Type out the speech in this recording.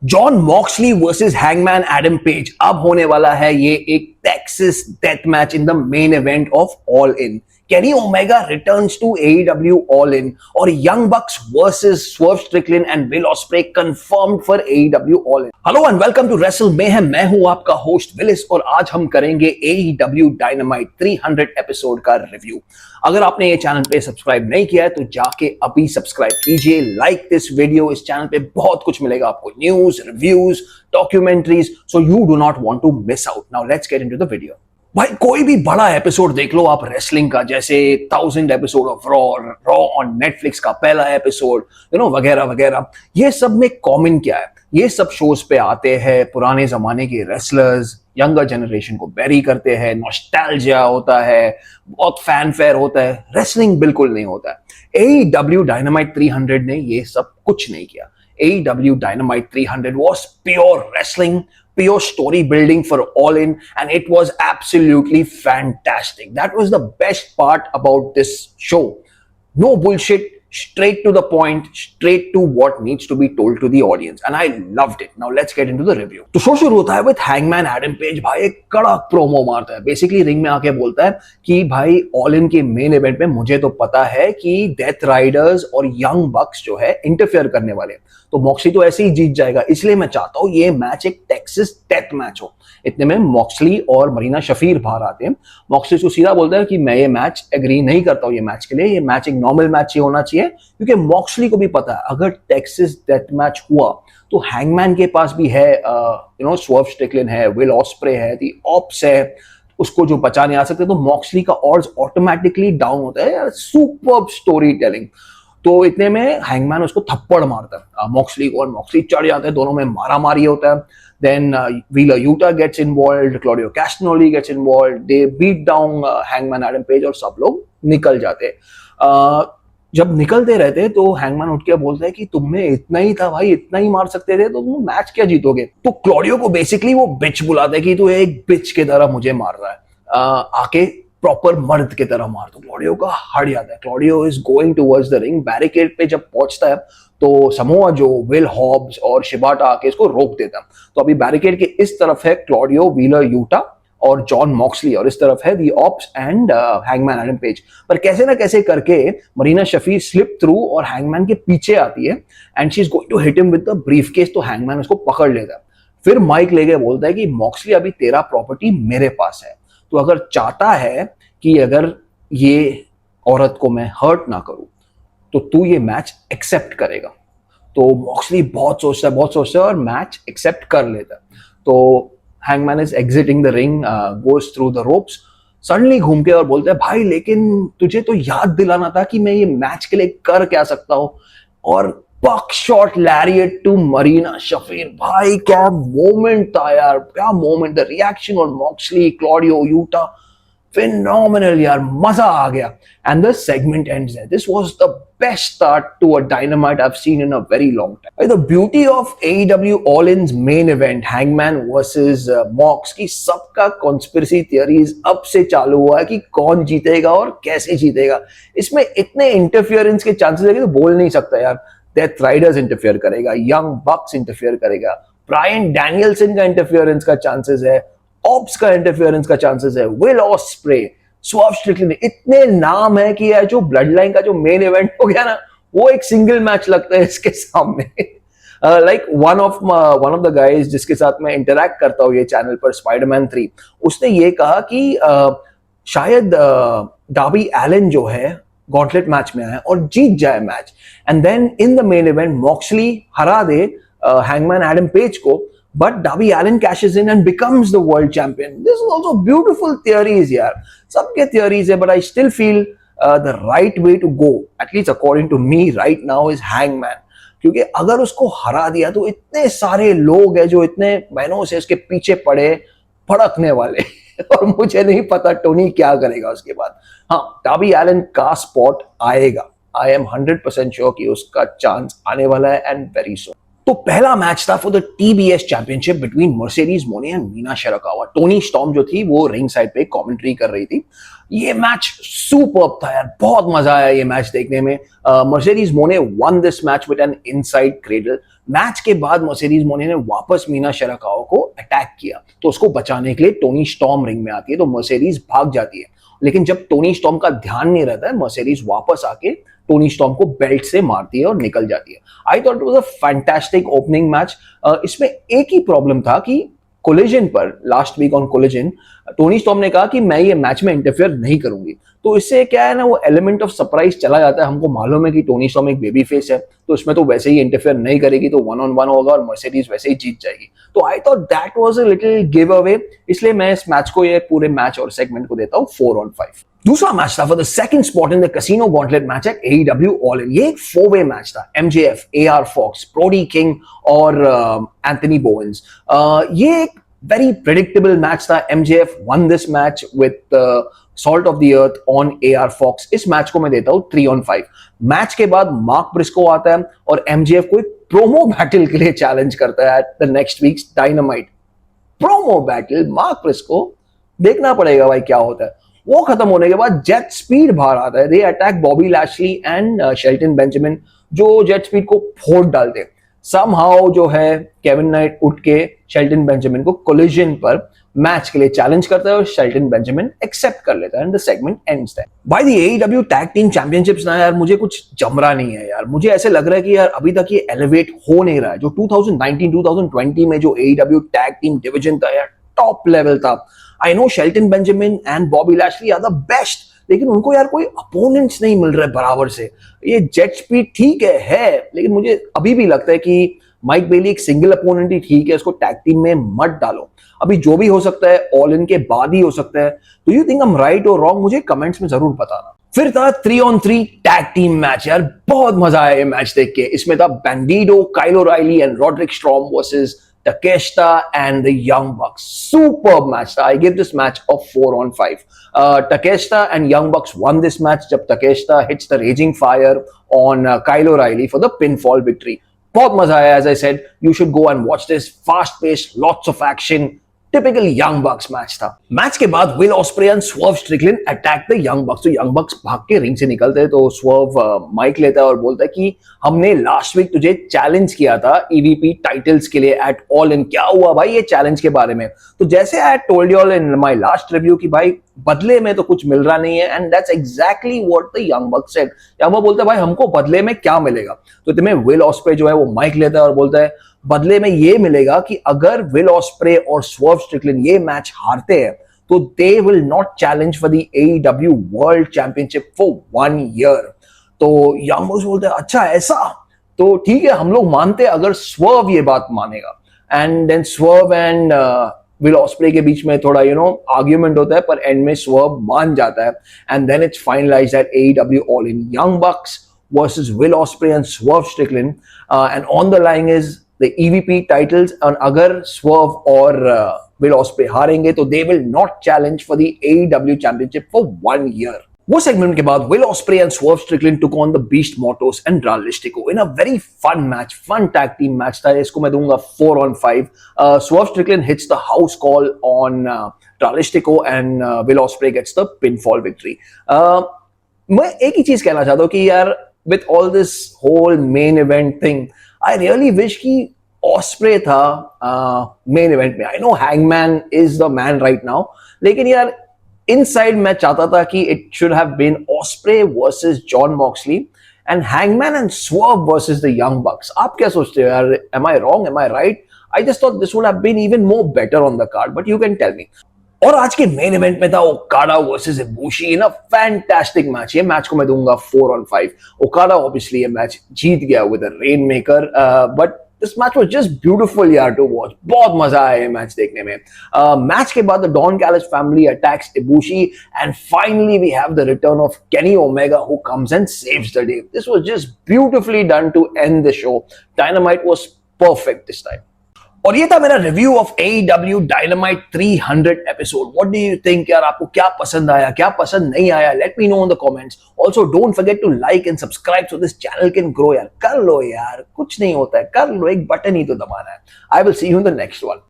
John Moxley versus hangman Adam page. अब होने वाला है ये एक Texas death match in the main event of all in. Kenny Omega returns to AEW All In और Young Bucks versus Swerve Strickland and Will Ospreay confirmed for AEW All In। Hello and welcome to wrestle mayhem. मैं हूं आपका host Willis और आज हम करेंगे AEW Dynamite 300 episode का review. अगर आपने ये चैनल पे सब्सक्राइब नहीं किया है तो जाके अभी सब्सक्राइब कीजिए, लाइक दिस वीडियो। इस चैनल पे बहुत कुछ मिलेगा आपको, news, reviews, documentaries, so you do not want to miss out. Now let's get into the video. भाई कोई भी बड़ा एपिसोड देख लो आप रेसलिंग का, जैसे 1000 episode of raw on Netflix का पहला एपिसोड, वगैरह वगैरह। ये सब में कॉमन क्या है, ये सब शोज पे आते हैं पुराने जमाने के रेसलर्स, यंगर जनरेशन को बेरी करते हैं, नॉस्टैल्जिया होता है, बहुत फैनफेयर होता है। रेसलिंग बिल्कुल नहीं होता है। AEW Dynamite 300 ने ये सब कुछ नहीं किया। AEW Dynamite 300 was pure wrestling, pure story building for All In, and it was absolutely fantastic. That was the best part about this show. No bullshit, straight to the point, straight to what needs to be told to the audience, and I loved it. Now let's get into the review. तो show शुरू होता है with Hangman Adam Page। भाई एक कड़क promo मारता है, basically ring में आके बोलता है कि भाई ऑल इन के मेन इवेंट में मुझे तो पता है कि डेथ राइडर्स और यंग बक्स जो है इंटरफेयर करने वाले, तो मॉक्सली तो ऐसे ही जीत जाएगा, इसलिए मैं चाहता हूं ये मैच एक टेक्सास डेथ मैच हो। इतने में मॉक्सली और मरीना शफीर बाहर आते हैं। मॉक्सली को सीधा बोलता है कि मैं ये मैच एग्री नहीं करता हूं, ये मैच के लिए, ये मैच एक नॉर्मल मैच ही होना चाहिए, क्योंकि मॉक्सली को भी पता है अगर टेक्सास डेथ मैच हुआ तो हैंगमैन के पास भी है, स्वर्व स्ट्रिकलैंड है, विल ऑस्प्रे है, दी ऑप्स है, उसको जो बचा नहीं आ सकते, तो मॉक्सली का ऑड्स ऑटोमेटिकली डाउन होता है यार। Superb story telling. तो इतने में हैंगमैन उसको थप्पड़ मारता है मॉक्सली को, और मॉक्सली चढ़ जाता है, दोनों में मारा मारी होता है। Then Wheeler Yuta gets involved, Claudio Castagnoli gets involved, they beat down Hangman Adam Page और सब लोग निकल जाते हैं। जब निकलते रहते तो हैंगमैन उठ के बोलता है कि तुम्हें इतना ही था भाई, इतना ही मार सकते थे तो तुम मैच क्या जीतोगे। तो क्लॉडियो को बेसिकली वो बिच बुलाता है कि तू एक बिच की तरह मुझे मार रहा है, आके प्रॉपर मर्द की तरह मार। तो क्लॉडियो का हट जाता है। Claudio is going towards the ring. Barricade पे जब पहुंचता है तो समोआ जो, विल हॉब्स और शिबाटा आके इसको रोक देता है। तो अभी बैरिकेड के इस तरफ है क्लॉडियो, व्हीलर यूटा और जॉन मॉक्सली, और इस तरफ है the Ops and Hangman Adam Page. पर कैसे ना कैसे करके मरीना शफी स्लिप थ्रू और हैंगमैन के पीछे आती है and she is going to hit him with the briefcase. तो हैंगमैन उसको पकड़ लेता है। फिर माइक लेके बोलता है कि मॉक्सली अभी तेरा प्रॉपर्टी मेरे पास है, तो अगर चाहता है कि अगर ये औरत को मैं हर्ट ना करूं तो तू ये मैच एक्सेप्ट करेगा। तो मॉक्सली बहुत सोचता है और मैच एक्सेप्ट कर लेता है। तो hangman is exiting the ring, goes through the ropes, suddenly घूम के और बोलता है भाई लेकिन तुझे तो याद दिलाना था कि मैं ये मैच के लिए कर क्या सकता हूं। और बक शॉट लैरिएट टू मरीना शफीर। भाई क्या मोमेंट था यार, क्या moment. The reaction on Moxley, Claudio, Utah, phenomenal यार, मजा आ गया। And the segment ends there. This was the best start to a Dynamite I've seen in a very long time. The beauty of AEW All In's main event, Hangman versus Mox, की सबका conspiracy theories अब से चालू हुआ है कि कौन जीतेगा और कैसे जीतेगा। इसमें इतने इंटरफियरेंस के चांसेस है कि तो बोल नहीं सकता यार। डेथ राइडर्स इंटरफियर करेगा, यंग बक्स इंटरफियर करेगा, ब्रायन डैनियलसन का इंटरफियरेंस का चांसेस है, ऑप्स का इंटरफियरेंस का चांसेस है, विल ऑस्प्रे, स्वर्व स्ट्रिकलैंड। इतने नाम है कि यार जो ब्लड लाइन का जो मेन इवेंट हो गया ना, वो एक सिंगल मैच लगता है इसके सामने। Like one of the guys जिसके साथ मैं इंटरैक्ट करता हूँ ये चैनल पर, स्पाइडरमैन 3, उसने ये कहा कि शायद डार्बी एलन जो है गॉन्टलेट मैच में आए और जीत जाए match, and then in the main event Moxley हरा दे हैंगमैन एडम पेज को, but Darby Allin cashes in and becomes the world champion. This is also beautiful theories यार, सबके theories है, but I still feel the right way to go, at least according to me right now, is Hangman. क्योंकि अगर उसको हरा दिया तो इतने सारे लोग हैं जो इतने महीनों से उसके पीछे पड़े भड़कने वाले और मुझे नहीं पता टोनी क्या करेगा उसके बाद। हाँ, Darby Allin का स्पॉट आएगा, I am 100% श्योर कि उसका चांस आने वाला है, एंड वेरी सुन। तो पहला मैच था for the TBS championship between Mercedes मोने and Meena Shirakawa. Tony storm जो थी वो रिंग साइड पे कमेंट्री कर रही थी। ये मैच सुपर्ब था यार, बहुत मजा आया ये मैच देखने में। मर्सिडीज मोने one this match with an inside cradle. Match के बाद मर्सिडीज मोने ने वापस मीना शिराकावा को अटैक किया, तो उसको बचाने के लिए टोनी स्टॉर्म रिंग में आती है, तो मर्सिडीज भाग जाती है। लेकिन जब टोनी स्टॉर्म का ध्यान नहीं रहता है, मर्सिडीज वापस आके टोनी स्टॉर्म को बेल्ट से मारती है और निकल जाती है। I thought it was a fantastic opening match. इसमें एक ही प्रॉब्लम था कि कोलिजन पर, last week on Collision, Toni Storm ने कहा कि मैं ये मैच में इंटरफेयर नहीं करूंगी। तो इससे क्या है ना, वो एलिमेंट ऑफ सरप्राइज चला जाता है। हमको मालूम है कि टोनी स्टॉर्म एक बेबी फेस है, तो इसमें तो वैसे ही इंटरफेयर नहीं करेगी, तो 1-on-1 होगा और मर्सिडीज वैसे ही जीत जाएगी। तो I thought that was a little give away, इसलिए मैं इस मैच को, ये पूरे मैच और सेगमेंट को देता हूँ 4-on-5। दूसरा मैच था for the second spot in the casino gauntlet match at AEW All इन। ये एक 4-वे मैच था, MJF, AR Fox, Brodie king और एंथनी बोवेंस। ये एक very predictable match था। MJF won this match with salt of the earth on AR Fox। इस match को मैं देता हूं 3-on-5। मैच के बाद मार्क ब्रिस्को आता है और MJF को एक प्रोमो बैटल के लिए चैलेंज करता है at the next weeks dynamite. Promo battle, mark Briscoe, देखना पड़ेगा भाई क्या होता है। वो खत्म होने के बाद जेट स्पीड बाहर आता है। They attack Bobby Lashley and Shelton Benjamin, जो जेट स्पीड को फोड़ डालते हैं। समहाउ जो है केविन नाइट उठ के शेल्टन बेंजामिन को कोलिजन पर मैच के लिए चैलेंज करता है और शेल्टन बेंजामिन एक्सेप्ट कर लेता है and the segment ends there. By the AEW tag team championships ना यार, मुझे कुछ जम रहा नहीं है यार। मुझे ऐसे लग रहा है कि यार अभी तक ये एलिवेट हो नहीं रहा है। जो 2019-2020 में जो AEW टैग टीम डिवीजन था यार, टॉप लेवल था। I know Shelton Benjamin and Bobby Lashley are the best, लेकिन उनको यार कोई अपोनेंट्स नहीं मिल रहे बराबर से। ये जेट स्पीड ठीक है, लेकिन मुझे अभी भी लगता है कि माइक बेली एक सिंगल अपोनेंट ही ठीक है, इसको टैग टीम में मत डालो। अभी जो भी हो सकता है ऑल इन के बाद ही हो सकता है। Do you think I am right और रॉन्ग? मुझे कमेंट्स में जरूर बताना। फिर था 3-on-3 टैग टीम मैच यार, बहुत मजा आया ये मैच देख के। इसमें था Bandido, Kyle O'Reilly and Roderick Strong versus Takeshita and the Young Bucks. Superb match. I give this match a 4-on-5. Takeshita and Young Bucks won this match जब Takeshita hits the Raging Fire on Kyle O'Reilly for the pinfall victory. बहुत मजा आया, as I said, you should go and watch this. Fast-paced, lots of action. Typical young box match था। Match के बाद will osprey and swerve Strickland attack the young बक्स। तो young बक्स भाग के ring से निकलते हैं, तो स्वर्व माइक लेता है और बोलता है कि हमने लास्ट वीक तुझे चैलेंज किया था EVP टाइटल्स के लिए एट ऑल इन। क्या हुआ भाई ये चैलेंज के बारे में? तो जैसे I told you all in my last review कि भाई बदले में तो कुछ मिल रहा नहीं है, and that's exactly what the young box said. Young बक्स बोलता है भाई हमको बदले में क्या मिलेगा? तो तुम्हें विल ऑस्प्रे जो है वो माइक लेता है और बोलता है बदले में ये मिलेगा कि अगर विल ऑस्प्रे और स्वर्व स्ट्रिकलैंड ये मैच हारते हैं तो they will not challenge for the AEW world championship for 1 year। तो यंग बक्स बोलते हैं अच्छा ऐसा, तो ठीक है हम लोग मानते हैं अगर स्वर्व ये बात मानेगा। And then Swerve and Will Ospreay के बीच में थोड़ा आर्ग्यूमेंट होता है, पर एंड में स्वर्व मान जाता है and then it's finalised at AEW All In, Young Bucks versus Will Ospreay and Swerve Strickland, and on the line is the EVP titles। और अगर Swerve और Will Ospreay हारेंगे तो they will not challenge for the AEW championship for 1 year। वो segment के बाद Will Ospreay and Swerve Strickland took on the Beast Mortos and Dralistico in a very fun match, fun tag team match था। इसको मैं दूंगा 4-on-5। Swerve Strickland hits the house call on Dralistico and Will Ospreay gets the pinfall victory। मैं एक ही चीज कहना चाहता हूँ कि यार with all this whole main event thing, I really wish कि Ospreay था main event में। I know Hangman is the man right now, लेकिन यार inside मैं चाहता था कि it should have been Ospreay versus John Moxley and Hangman and Swerve versus the Young Bucks। आप क्या सोचते हो यार? Am I wrong? Am I right? I just thought this would have been even more better on the card, but you can tell me। और आज के main event में था Okada versus Ibushi in a fantastic match. ये match को मैं दूंगा 4-on-5। Okada obviously ये मैच जीत गया with a rain maker, but this match was just beautiful यार टू वॉच। बहुत मजा आया ये मैच देखने में। मैच के बाद the Don Callis family attacks Ibushi and finally we have the return of Kenny Omega who comes and saves the day. This was just beautifully done to end the show. Dynamite was perfect this time. और ये था मेरा review of AEW Dynamite 300 episode. What do you think यार, आपको क्या पसंद आया, क्या पसंद नहीं आया? Let me know in the comments. Also don't forget to like and subscribe so this channel can grow. यार कर लो यार, कुछ नहीं होता है, कर लो, एक बटन ही तो दबाना है. I will see you in the next one.